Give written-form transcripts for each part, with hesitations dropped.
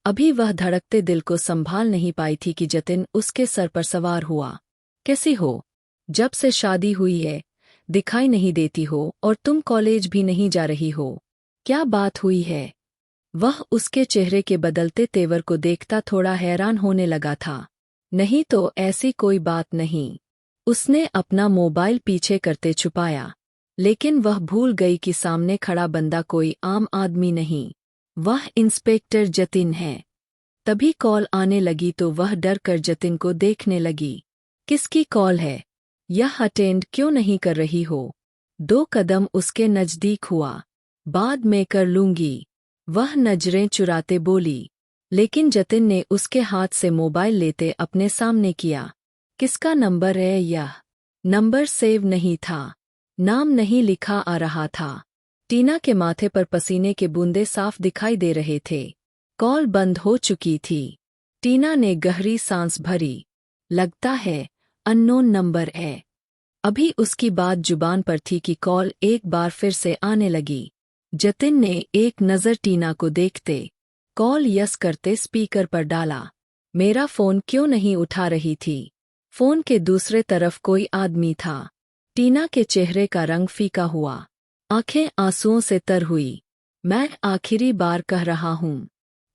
अभी वह धड़कते दिल को संभाल नहीं पाई थी कि जतिन उसके सर पर सवार हुआ। कैसी हो? जब से शादी हुई है, दिखाई नहीं देती हो और तुम कॉलेज भी नहीं जा रही हो। क्या बात हुई है? वह उसके चेहरे के बदलते तेवर को देखता थोड़ा हैरान होने लगा था। नहीं तो ऐसी कोई बात नहीं। उसने अपना मोबाइल पीछे करते छुपाया, लेकिन वह भूल गई कि सामने खड़ा बंदा कोई आम आदमी नहीं, वह इंस्पेक्टर जतिन है। तभी कॉल आने लगी तो वह डर कर जतिन को देखने लगी। किसकी कॉल है? यह अटेंड क्यों नहीं कर रही हो? 2 कदम उसके नजदीक हुआ। बाद में कर लूंगी, वह नजरें चुराते बोली। लेकिन जतिन ने उसके हाथ से मोबाइल लेते अपने सामने किया। किसका नंबर है यह? नंबर सेव नहीं था, नाम नहीं लिखा आ रहा था। टीना के माथे पर पसीने के बूंदे साफ दिखाई दे रहे थे। कॉल बंद हो चुकी थी। टीना ने गहरी सांस भरी। लगता है अननोन नंबर है। अभी उसकी बात जुबान पर थी कि कॉल एक बार फिर से आने लगी। जतिन ने एक नज़र टीना को देखते कॉल यस करते स्पीकर पर डाला। मेरा फोन क्यों नहीं उठा रही थी? फोन के दूसरे तरफ कोई आदमी था। टीना के चेहरे का रंग फीका हुआ, आंखें आंसुओं से तर हुई। मैं आखिरी बार कह रहा हूँ,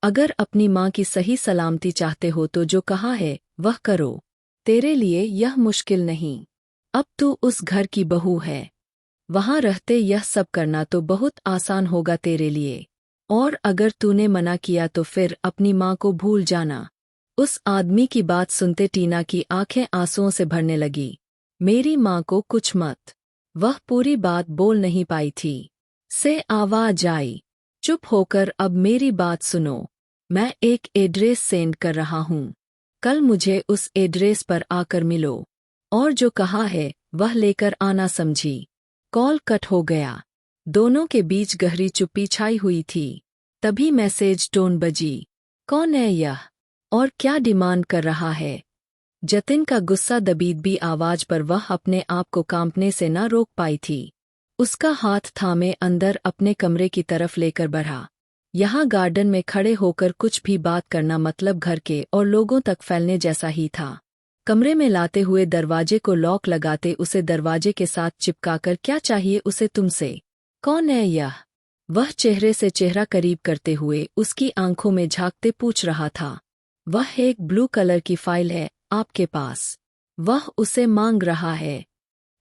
अगर अपनी माँ की सही सलामती चाहते हो तो जो कहा है वह करो। तेरे लिए यह मुश्किल नहीं। अब तू उस घर की बहू है। वहाँ रहते यह सब करना तो बहुत आसान होगा तेरे लिए। और अगर तूने मना किया तो फिर अपनी माँ को भूल जाना। उस आदमी की बात सुनते टीना की आंखें आंसुओं से भरने लगी। मेरी माँ को कुछ मत। वह पूरी बात बोल नहीं पाई थी। से आवाज आई, चुप होकर अब मेरी बात सुनो। मैं एक एड्रेस सेंड कर रहा हूँ। कल मुझे उस एड्रेस पर आकर मिलो। और जो कहा है वह लेकर आना, समझी? कॉल कट हो गया। दोनों के बीच गहरी चुप्पी छाई हुई थी। तभी मैसेज टोन बजी। कौन है यह? और क्या डिमांड कर रहा है? जतिन का गुस्सा दबीदबी आवाज पर वह अपने आप को कांपने से न रोक पाई थी। उसका हाथ थामे अंदर अपने कमरे की तरफ लेकर बढ़ा। यहाँ गार्डन में खड़े होकर कुछ भी बात करना मतलब घर के और लोगों तक फैलने जैसा ही था। कमरे में लाते हुए दरवाजे को लॉक लगाते उसे दरवाजे के साथ चिपकाकर, क्या चाहिए उसे तुमसे? कौन है यह? वह चेहरे से चेहरा करीब करते हुए उसकी आंखों में झांकते पूछ रहा था। वह एक ब्लू कलर की फाइल है आपके पास, वह उसे मांग रहा है।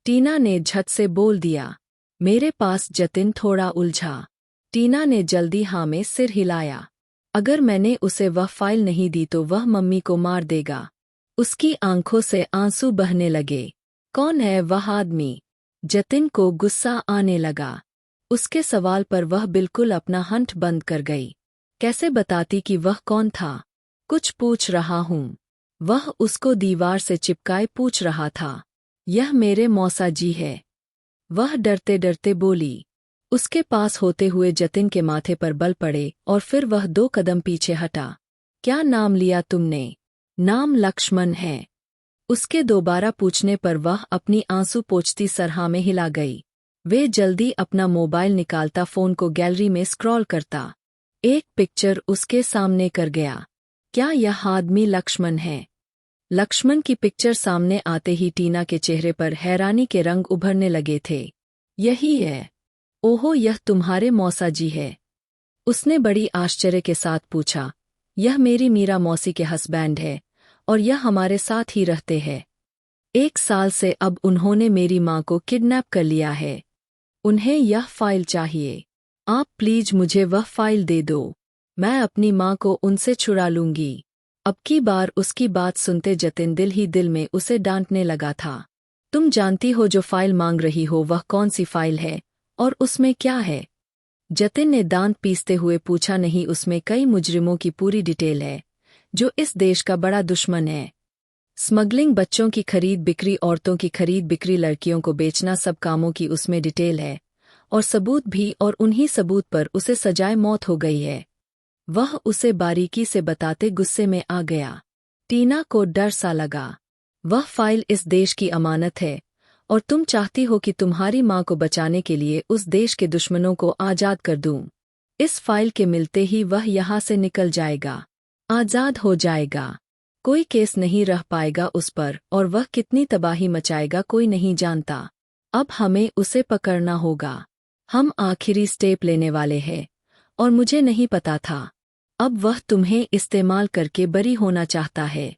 टीना ने झट से बोल दिया। मेरे पास। जतिन थोड़ा उलझा। टीना ने जल्दी हाँ में सिर हिलाया। अगर मैंने उसे वह फाइल नहीं दी तो वह मम्मी को मार देगा। उसकी आंखों से आंसू बहने लगे। कौन है वह आदमी? जतिन को गुस्सा आने लगा। उसके सवाल पर वह बिल्कुल अपना हंठ बंद कर गई। कैसे बताती कि वह कौन था? कुछ पूछ रहा हूँ, वह उसको दीवार से चिपकाए पूछ रहा था। यह मेरे मौसा जी है, वह डरते डरते बोली। उसके पास होते हुए जतिन के माथे पर बल पड़े और फिर वह 2 कदम पीछे हटा। क्या नाम लिया तुमने? नाम लक्ष्मण है। उसके दोबारा पूछने पर वह अपनी आंसू पोंछती सरहा में हिला गई। वे जल्दी अपना मोबाइल निकालता फोन को गैलरी में स्क्रॉल करता। एक पिक्चर उसके सामने कर गया। क्या यह आदमी लक्ष्मण है? लक्ष्मण की पिक्चर सामने आते ही टीना के चेहरे पर हैरानी के रंग उभरने लगे थे। यही है। ओहो, यह तुम्हारे मौसा जी है? उसने बड़ी आश्चर्य के साथ पूछा। यह मेरी मीरा मौसी के हस्बैंड है और यह हमारे साथ ही रहते हैं। 1 साल से अब उन्होंने मेरी माँ को किडनैप कर लिया है। उन्हें यह फाइल चाहिए। आप प्लीज मुझे वह फाइल दे दो, मैं अपनी माँ को उनसे छुड़ा लूंगी। अब की बार उसकी बात सुनते जतिन दिल ही दिल में उसे डांटने लगा था। तुम जानती हो जो फाइल मांग रही हो वह कौन सी फाइल है और उसमें क्या है? जतिन ने दांत पीसते हुए पूछा। नहीं, उसमें कई मुजरिमों की पूरी डिटेल है जो इस देश का बड़ा दुश्मन है। स्मगलिंग, बच्चों की खरीद बिक्री, औरतों की खरीद बिक्री, लड़कियों को बेचना, सब कामों की उसमें डिटेल है और सबूत भी, और उन्हीं सबूत पर उसे सजाए मौत हो गई है। वह उसे बारीकी से बताते गुस्से में आ गया। टीना को डर सा लगा। वह फाइल इस देश की अमानत है और तुम चाहती हो कि तुम्हारी माँ को बचाने के लिए उस देश के दुश्मनों को आजाद कर दूं। इस फाइल के मिलते ही वह यहाँ से निकल जाएगा। आज़ाद हो जाएगा। कोई केस नहीं रह पाएगा उस पर, और वह कितनी तबाही मचाएगा कोई नहीं जानता। अब हमें उसे पकड़ना होगा। हम आखिरी स्टेप लेने वाले हैं, और मुझे नहीं पता था। अब वह तुम्हें इस्तेमाल करके बरी होना चाहता है।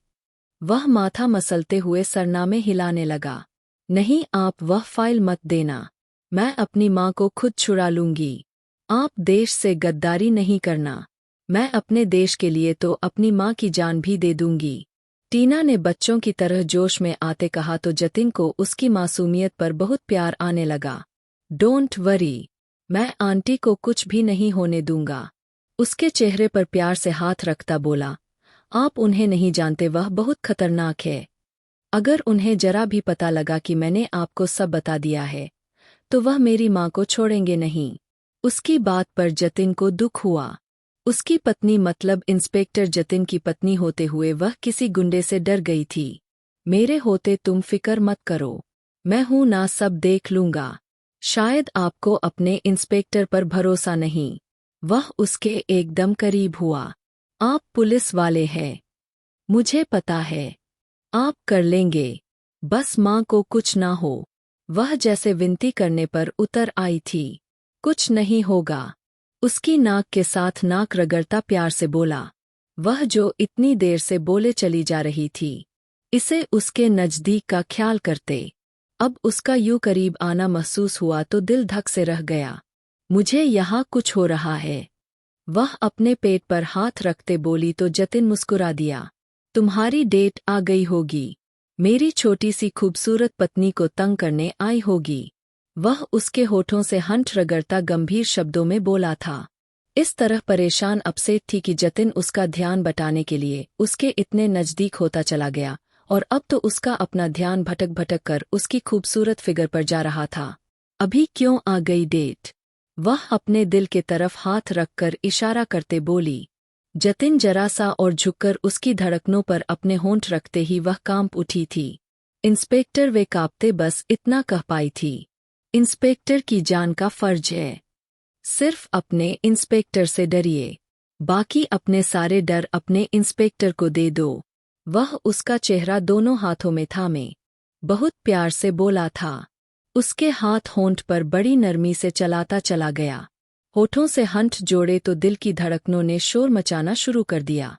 वह माथा मसलते हुए सरनामे हिलाने लगा। नहीं, आप वह फाइल मत देना। मैं अपनी माँ को खुद छुड़ा लूंगी। आप देश से गद्दारी नहीं करना। मैं अपने देश के लिए तो अपनी माँ की जान भी दे दूंगी। टीना ने बच्चों की तरह जोश में आते कहा तो जतिन को उसकी मासूमियत पर बहुत प्यार आने लगा। डोंट वरी, मैं आंटी को कुछ भी नहीं होने दूंगा। उसके चेहरे पर प्यार से हाथ रखता बोला, आप उन्हें नहीं जानते, वह बहुत खतरनाक है। अगर उन्हें जरा भी पता लगा कि मैंने आपको सब बता दिया है, तो वह मेरी माँ को छोड़ेंगे नहीं। उसकी बात पर जतिन को दुख हुआ। उसकी पत्नी मतलब इंस्पेक्टर जतिन की पत्नी होते हुए वह किसी गुंडे से डर गई थी। मेरे होते तुम फिक्र मत करो, मैं हूं ना, सब देख लूंगा। शायद आपको अपने इंस्पेक्टर पर भरोसा नहीं। वह उसके एकदम करीब हुआ। आप पुलिस वाले हैं, मुझे पता है। आप कर लेंगे, बस माँ को कुछ ना हो। वह जैसे विनती करने पर उतर आई थी। कुछ नहीं होगा। उसकी नाक के साथ नाक रगड़ता प्यार से बोला, वह जो इतनी देर से बोले चली जा रही थी। इसे उसके नज़दीक का ख्याल करते अब उसका यूं करीब आना महसूस हुआ तो दिल धक से रह गया। मुझे यहाँ कुछ हो रहा है। वह अपने पेट पर हाथ रखते बोली तो जतिन मुस्कुरा दिया। तुम्हारी डेट आ गई होगी। मेरी छोटी सी खूबसूरत पत्नी को तंग करने आई होगी। वह उसके होठों से हंठ रगड़ता गंभीर शब्दों में बोला था। इस तरह परेशान अपसेट थी कि जतिन उसका ध्यान बटाने के लिए उसके इतने नज़दीक होता चला गया, और अब तो उसका अपना ध्यान भटक भटक कर उसकी खूबसूरत फिगर पर जा रहा था। अभी क्यों आ गई डेट? वह अपने दिल के तरफ हाथ रखकर इशारा करते बोली। जतिन जरा सा और झुककर उसकी धड़कनों पर अपने होंठ रखते ही वह कांप उठी थी। इंस्पेक्टर वे कांपते बस इतना कह पाई थी। इंस्पेक्टर की जान का फर्ज है। सिर्फ अपने इंस्पेक्टर से डरिए, बाकी अपने सारे डर अपने इंस्पेक्टर को दे दो। वह उसका चेहरा दोनों हाथों में थामे बहुत प्यार से बोला था। उसके हाथ होंठ पर बड़ी नरमी से चलाता चला गया। होठों से हंठ जोड़े तो दिल की धड़कनों ने शोर मचाना शुरू कर दिया।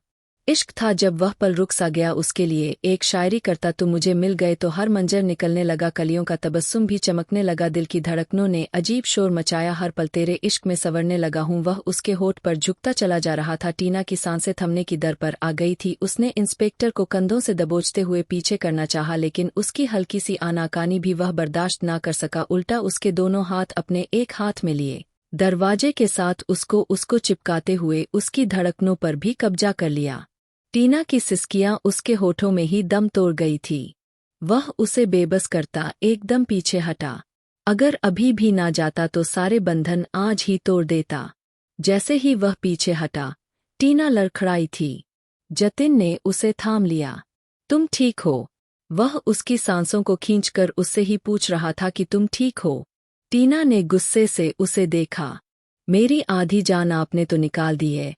इश्क था जब वह पल रुक सा गया उसके लिए। एक शायरी करता तो मुझे मिल गए तो हर मंजर निकलने लगा, कलियों का तबस्सुम भी चमकने लगा। दिल की धड़कनों ने अजीब शोर मचाया, हर पल तेरे इश्क में संवरने लगा हूँ। वह उसके होठ पर झुकता चला जा रहा था। टीना की सांसें थमने की दर पर आ गई थी। उसने इंस्पेक्टर को कंधों से दबोचते हुए पीछे करना चाहा, लेकिन उसकी हल्की सी आनाकानी भी वह बर्दाश्त ना कर सका। उल्टा उसके दोनों हाथ अपने एक हाथ में लिए दरवाजे के साथ उसको चिपकाते हुए उसकी धड़कनों पर भी कब्जा कर लिया। टीना की सिसकियां उसके होठों में ही दम तोड़ गई थी। वह उसे बेबस करता एकदम पीछे हटा। अगर अभी भी ना जाता तो सारे बंधन आज ही तोड़ देता। जैसे ही वह पीछे हटा, टीना लड़खड़ाई थी। जतिन ने उसे थाम लिया। तुम ठीक हो? वह उसकी सांसों को खींचकर उससे ही पूछ रहा था कि तुम ठीक हो? टीना ने गुस्से से उसे देखा। मेरी आधी जान आपने तो निकाल दी है,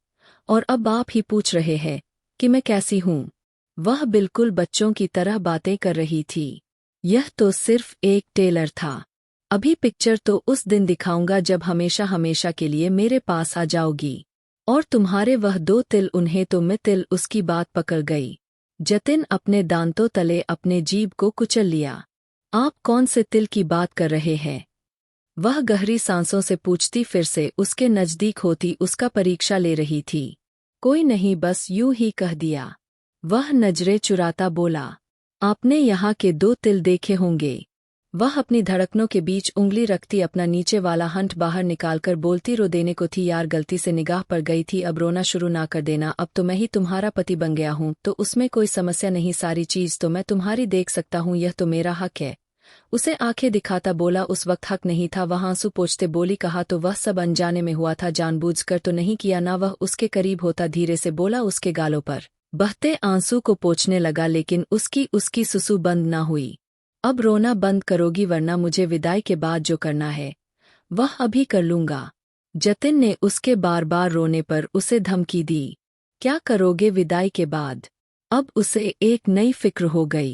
और अब आप ही पूछ रहे हैं कि मैं कैसी हूँ? वह बिल्कुल बच्चों की तरह बातें कर रही थी। यह तो सिर्फ एक टेलर था। अभी पिक्चर तो उस दिन दिखाऊंगा जब हमेशा हमेशा के लिए मेरे पास आ जाओगी। और तुम्हारे वह 2 तिल, उन्हें तो मैं तिल। उसकी बात पकड़ गई। जतिन अपने दांतों तले अपने जीभ को कुचल लिया। आप कौन से तिल की बात कर रहे हैं? वह गहरी सांसों से पूछती, फिर से उसके नज़दीक होती उसका परीक्षा ले रही थी। कोई नहीं, बस यूं ही कह दिया। वह नजरें चुराता बोला, आपने यहाँ के 2 तिल देखे होंगे। वह अपनी धड़कनों के बीच उंगली रखती अपना नीचे वाला हंठ बाहर निकालकर बोलती, रो देने को थी यार, गलती से निगाह पड़ गई थी, अब रोना शुरू ना कर देना। अब तो मैं ही तुम्हारा पति बन गया हूँ, तो उसमें कोई समस्या नहीं, सारी चीज तो मैं तुम्हारी देख सकता हूँ, यह तो मेरा हक है। उसे आंखें दिखाता बोला, उस वक्त हक नहीं था। वह आंसू पोंछते बोली, कहा तो वह सब अनजाने में हुआ था, जानबूझकर तो नहीं किया ना। वह उसके करीब होता धीरे से बोला, उसके गालों पर बहते आंसू को पोंछने लगा, लेकिन उसकी सुसु बंद ना हुई। अब रोना बंद करोगी, वरना मुझे विदाई के बाद जो करना है वह अभी कर लूंगा। जतिन ने उसके बार बार रोने पर उसे धमकी दी। क्या करोगे विदाई के बाद? अब उसे एक नई फिक्र हो गई।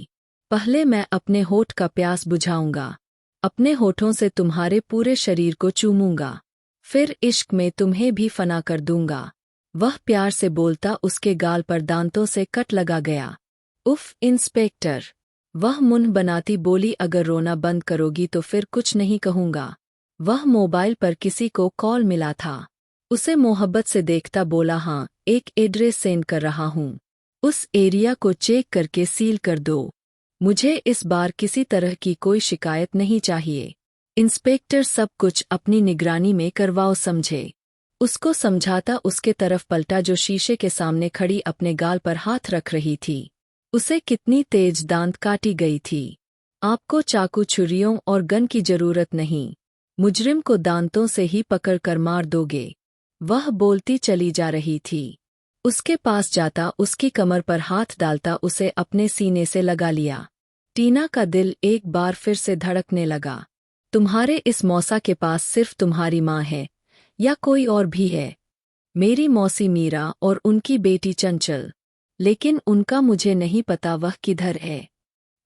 पहले मैं अपने होठ का प्यास बुझाऊंगा, अपने होठों से तुम्हारे पूरे शरीर को चूमूंगा, फिर इश्क में तुम्हें भी फना कर दूंगा। वह प्यार से बोलता उसके गाल पर दांतों से कट लगा गया। उफ इंस्पेक्टर! वह मुंह बनाती बोली, अगर रोना बंद करोगी तो फिर कुछ नहीं कहूंगा। वह मोबाइल पर किसी को कॉल मिला था। उसे मोहब्बत से देखता बोला, हाँ, एक एड्रेस सेंड कर रहा हूँ। उस एरिया को चेक करके सील कर दो। मुझे इस बार किसी तरह की कोई शिकायत नहीं चाहिए। इंस्पेक्टर सब कुछ अपनी निगरानी में करवाओ समझे। उसको समझाता उसके तरफ पलटा जो शीशे के सामने खड़ी अपने गाल पर हाथ रख रही थी। उसे कितनी तेज दांत काटी गई थी। आपको चाकू छुरियों और गन की जरूरत नहीं, मुजरिम को दांतों से ही पकड़ कर मार दोगे। वह बोलती चली जा रही थी। उसके पास जाता उसकी कमर पर हाथ डालता उसे अपने सीने से लगा लिया। टीना का दिल एक बार फिर से धड़कने लगा। तुम्हारे इस मौसा के पास सिर्फ तुम्हारी माँ है या कोई और भी है? मेरी मौसी मीरा और उनकी बेटी चंचल, लेकिन उनका मुझे नहीं पता वह किधर है।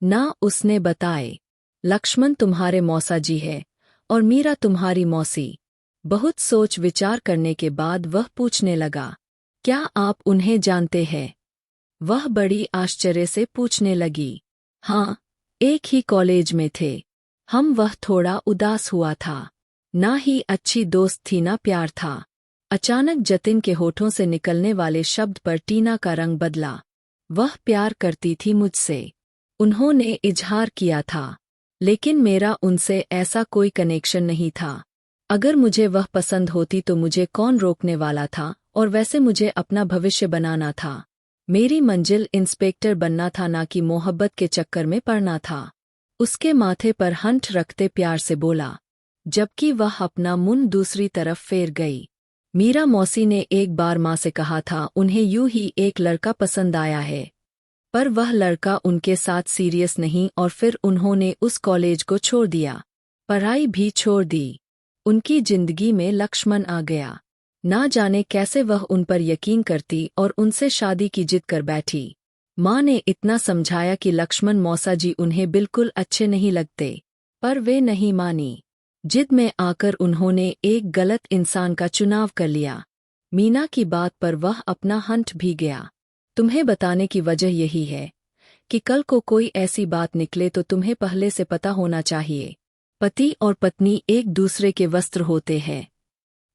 ना उसने बताए। लक्ष्मण तुम्हारे मौसा जी है और मीरा तुम्हारी मौसी। बहुत सोच विचार करने के बाद वह पूछने लगा, क्या आप उन्हें जानते हैं? वह बड़ी आश्चर्य से पूछने लगी। हाँ, एक ही कॉलेज में थे हम। वह थोड़ा उदास हुआ था। ना ही अच्छी दोस्त थी ना प्यार था। अचानक जतिन के होठों से निकलने वाले शब्द पर टीना का रंग बदला। वह प्यार करती थी मुझसे, उन्होंने इजहार किया था, लेकिन मेरा उनसे ऐसा कोई कनेक्शन नहीं था। अगर मुझे वह पसंद होती तो मुझे कौन रोकने वाला था, और वैसे मुझे अपना भविष्य बनाना था। मेरी मंजिल इंस्पेक्टर बनना था, ना कि मोहब्बत के चक्कर में पड़ना था। उसके माथे पर हंठ रखते प्यार से बोला, जबकि वह अपना मुंह दूसरी तरफ फेर गई। मीरा मौसी ने एक बार माँ से कहा था उन्हें यूं ही एक लड़का पसंद आया है, पर वह लड़का उनके साथ सीरियस नहीं, और फिर उन्होंने उस कॉलेज को छोड़ दिया, पढ़ाई भी छोड़ दी। उनकी जिंदगी में लक्ष्मण आ गया। ना जाने कैसे वह उन पर यकीन करती और उनसे शादी की जिद कर बैठी। माँ ने इतना समझाया कि लक्ष्मण मौसा जी उन्हें बिल्कुल अच्छे नहीं लगते, पर वे नहीं मानी। जिद में आकर उन्होंने एक गलत इंसान का चुनाव कर लिया। मीना की बात पर वह अपना हंठ भी गया। तुम्हें बताने की वजह यही है कि कल को कोई ऐसी बात निकले तो तुम्हें पहले से पता होना चाहिए। पति और पत्नी एक दूसरे के वस्त्र होते हैं।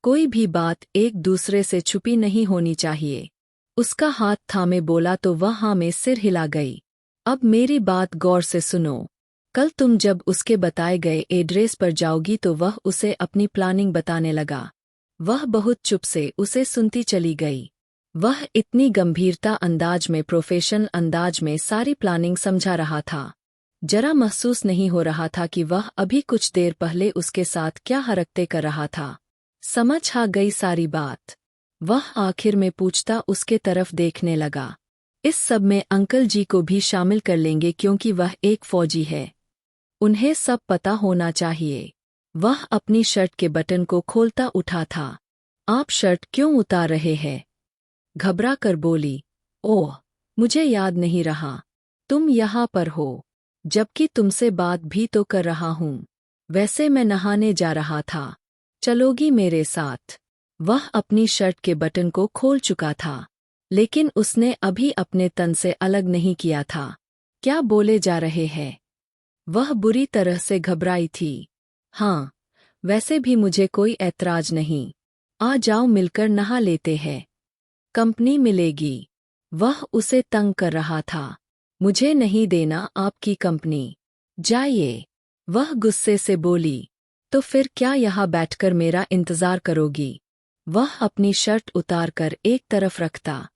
कोई भी बात एक दूसरे से छुपी नहीं होनी चाहिए। उसका हाथ थामे बोला तो वह हाँ में सिर हिला गई। अब मेरी बात गौर से सुनो। कल तुम जब उसके बताए गए एड्रेस पर जाओगी तो वह उसे अपनी प्लानिंग बताने लगा। वह बहुत चुप से उसे सुनती चली गई। वह इतनी गंभीरता अंदाज में, प्रोफेशनल अंदाज में सारी प्लानिंग समझा रहा था। जरा महसूस नहीं हो रहा था कि वह अभी कुछ देर पहले उसके साथ क्या हरकतें कर रहा था। समझ आ गई सारी बात। वह आखिर में पूछता उसके तरफ देखने लगा। इस सब में अंकल जी को भी शामिल कर लेंगे क्योंकि वह एक फौजी है, उन्हें सब पता होना चाहिए। वह अपनी शर्ट के बटन को खोलता उठा था। आप शर्ट क्यों उतार रहे हैं? घबरा कर बोली, ओह, मुझे याद नहीं रहा तुम यहाँ पर हो, जबकि तुमसे बात भी तो कर रहा हूँ। वैसे मैं नहाने जा रहा था, चलोगी मेरे साथ? वह अपनी शर्ट के बटन को खोल चुका था, लेकिन उसने अभी अपने तन से अलग नहीं किया था। क्या बोले जा रहे हैं? वह बुरी तरह से घबराई थी। हाँ, वैसे भी मुझे कोई ऐतराज नहीं। आ जाओ मिलकर नहा लेते हैं, कंपनी मिलेगी। वह उसे तंग कर रहा था। मुझे नहीं देना आपकी कंपनी, जाइए। वह गुस्से से बोली, तो फिर क्या यहाँ बैठकर मेरा इंतजार करोगी? वह अपनी शर्ट उतारकर एक तरफ रखता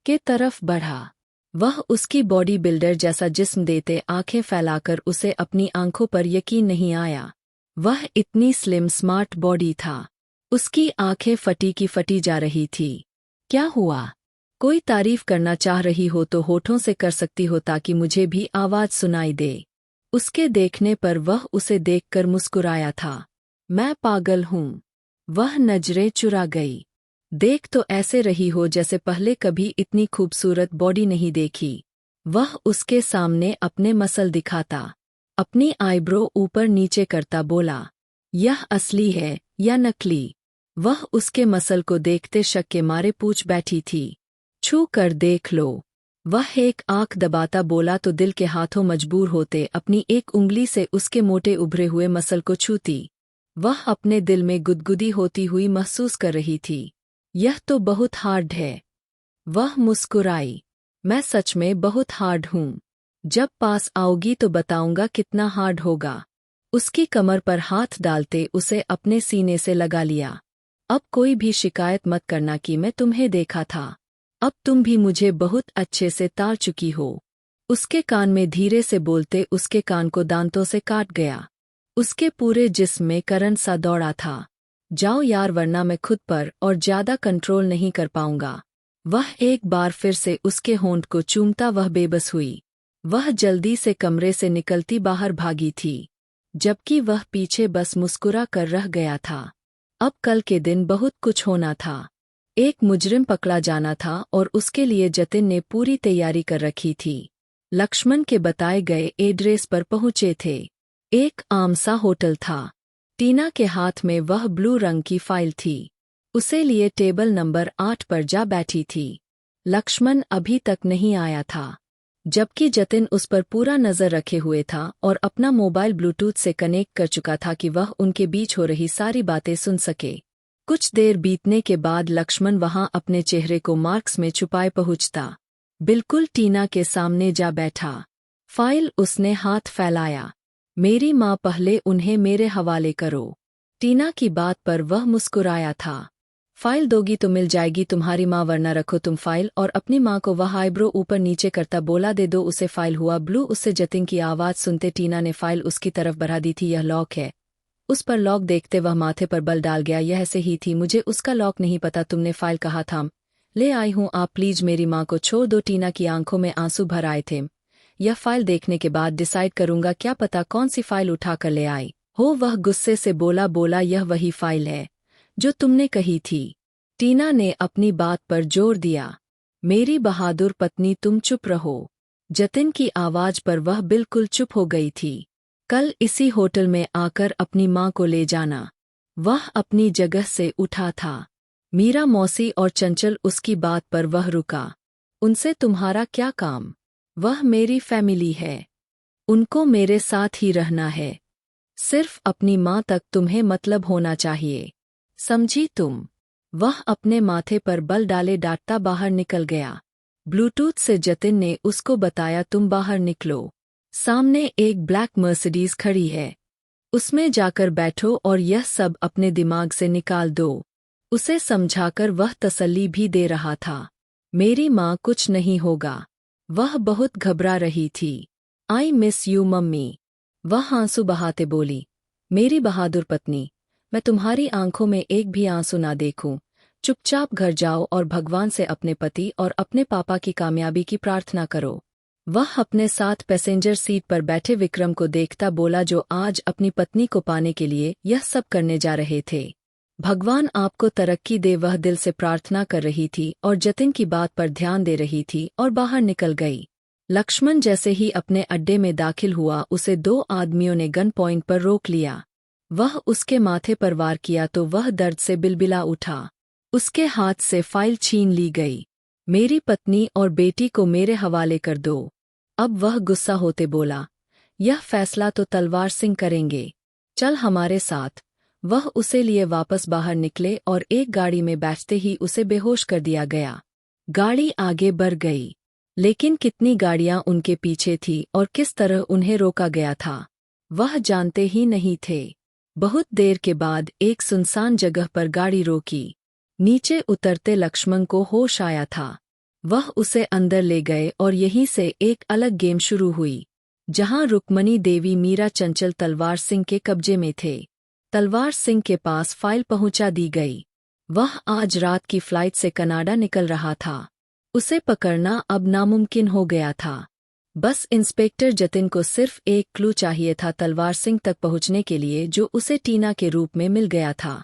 के तरफ बढ़ा। वह उसकी बॉडी बिल्डर जैसा जिस्म देते आंखें फैलाकर उसे अपनी आंखों पर यकीन नहीं आया। वह इतनी स्लिम स्मार्ट बॉडी था। उसकी आंखें फटी की फटी जा रही थी। क्या हुआ? कोई तारीफ करना चाह रही हो तो होठों से कर सकती हो ताकि मुझे भी आवाज सुनाई दे। उसके देखने पर वह उसे देखकर मुस्कुराया था। मैं पागल हूँ। वह नजरें चुरा गई। देख तो ऐसे रही हो जैसे पहले कभी इतनी खूबसूरत बॉडी नहीं देखी। वह उसके सामने अपने मसल दिखाता, अपनी आईब्रो ऊपर नीचे करता बोला, यह असली है या नकली? वह उसके मसल को देखते शक के मारे पूछ बैठी थी। छू कर देख लो। वह एक आंख दबाता बोला तो दिल के हाथों मजबूर होते अपनी एक उंगली से उसके मोटे उभरे हुए मसल को छूती। वह अपने दिल में गुदगुदी होती हुई महसूस कर रही थी, यह तो बहुत हार्ड है। वह मुस्कुराई, मैं सच में बहुत हार्ड हूँ। जब पास आओगी तो बताऊंगा कितना हार्ड होगा। उसकी कमर पर हाथ डालते उसे अपने सीने से लगा लिया। अब कोई भी शिकायत मत करना कि मैं तुम्हें देखा था। अब तुम भी मुझे बहुत अच्छे से तार चुकी हो। उसके कान में धीरे से बोलते उसके कान को दांतों से काट गया। उसके पूरे जिस्म में करंट सा दौड़ा था। जाओ यार, वरना मैं खुद पर और ज्यादा कंट्रोल नहीं कर पाऊंगा। वह एक बार फिर से उसके होंठ को चूमता वह बेबस हुई। वह जल्दी से कमरे से निकलती बाहर भागी थी, जबकि वह पीछे बस मुस्कुरा कर रह गया था। अब कल के दिन बहुत कुछ होना था। एक मुजरिम पकड़ा जाना था और उसके लिए जतिन ने पूरी तैयारी कर रखी थी। लक्ष्मण के बताए गए एड्रेस पर पहुंचे थे। एक आम सा होटल था। टीना के हाथ में वह ब्लू रंग की फाइल थी। उसे लिए टेबल नंबर 8 पर जा बैठी थी। लक्ष्मण अभी तक नहीं आया था, जबकि जतिन उस पर पूरा नजर रखे हुए था और अपना मोबाइल ब्लूटूथ से कनेक्ट कर चुका था कि वह उनके बीच हो रही सारी बातें सुन सके। कुछ देर बीतने के बाद लक्ष्मण वहां अपने चेहरे को मार्क्स में छुपाए पहुंचता। बिल्कुल टीना के सामने जा बैठा। फाइल उसने हाथ फैलाया। मेरी माँ, पहले उन्हें मेरे हवाले करो। टीना की बात पर वह मुस्कुराया था। फाइल दोगी तो मिल जाएगी तुम्हारी माँ, वरना रखो तुम फाइल। और अपनी माँ को वह आईब्रो ऊपर नीचे करता बोला, दे दो उसे फाइल। हुआ ब्लू। उससे जतिन की आवाज़ सुनते टीना ने फाइल उसकी तरफ बढ़ा दी थी। यह लॉक है। उस पर लॉक देखते वह माथे पर बल डाल गया। यह ऐसे ही थी, मुझे उसका लॉक नहीं पता। तुमने फाइल कहा था, ले आई हूँ। आप प्लीज मेरी माँ को छोड़ दो। टीना की आंखों में आंसू भर आए थे। यह फाइल देखने के बाद डिसाइड करूंगा, क्या पता कौन सी फाइल उठा कर ले आई हो। वह गुस्से से बोला यह वही फाइल है जो तुमने कही थी। टीना ने अपनी बात पर जोर दिया। मेरी बहादुर पत्नी, तुम चुप रहो। जतिन की आवाज पर वह बिल्कुल चुप हो गई थी। कल इसी होटल में आकर अपनी माँ को ले जाना। वह अपनी जगह से उठा था। मीरा मौसी और चंचल उसकी बात पर वह रुका। उनसे तुम्हारा क्या काम? वह मेरी फैमिली है, उनको मेरे साथ ही रहना है। सिर्फ अपनी माँ तक तुम्हें मतलब होना चाहिए, समझी तुम? वह अपने माथे पर बल डाले डांटता बाहर निकल गया। ब्लूटूथ से जतिन ने उसको बताया, तुम बाहर निकलो। सामने एक ब्लैक मर्सिडीज खड़ी है, उसमें जाकर बैठो और यह सब अपने दिमाग से निकाल दो। उसे समझाकर वह तसल्ली भी दे रहा था। मेरी माँ, कुछ नहीं होगा। वह बहुत घबरा रही थी। आई मिस यू मम्मी, वह आंसू बहाते बोली। मेरी बहादुर पत्नी, मैं तुम्हारी आंखों में एक भी आंसू ना देखूं। चुपचाप घर जाओ और भगवान से अपने पति और अपने पापा की कामयाबी की प्रार्थना करो। वह अपने साथ पैसेंजर सीट पर बैठे विक्रम को देखता बोला, जो आज अपनी पत्नी को पाने के लिए यह सब करने जा रहे थे। भगवान आपको तरक्की दे। वह दिल से प्रार्थना कर रही थी और जतिन की बात पर ध्यान दे रही थी और बाहर निकल गई। लक्ष्मण जैसे ही अपने अड्डे में दाखिल हुआ, उसे 2 आदमियों ने गन पॉइंट पर रोक लिया। वह उसके माथे पर वार किया तो वह दर्द से बिलबिला उठा। उसके हाथ से फाइल छीन ली गई। मेरी पत्नी और बेटी को मेरे हवाले कर दो। अब वह गुस्सा होते बोला, यह फैसला तो तलवार सिंह करेंगे, चल हमारे साथ। वह उसे लिए वापस बाहर निकले और एक गाड़ी में बैठते ही उसे बेहोश कर दिया गया। गाड़ी आगे बढ़ गई, लेकिन कितनी गाड़ियां उनके पीछे थी और किस तरह उन्हें रोका गया था, वह जानते ही नहीं थे। बहुत देर के बाद एक सुनसान जगह पर गाड़ी रोकी। नीचे उतरते लक्ष्मण को होश आया था। वह उसे अंदर ले गए और यहीं से एक अलग गेम शुरू हुई, जहां रुक्मणी देवी, मीरा, चंचल तलवार सिंह के कब्जे में थे। तलवार सिंह के पास फाइल पहुंचा दी गई। वह आज रात की फ्लाइट से कनाडा निकल रहा था। उसे पकड़ना अब नामुमकिन हो गया था। बस इंस्पेक्टर जतिन को सिर्फ एक क्लू चाहिए था तलवार सिंह तक पहुंचने के लिए, जो उसे टीना के रूप में मिल गया था।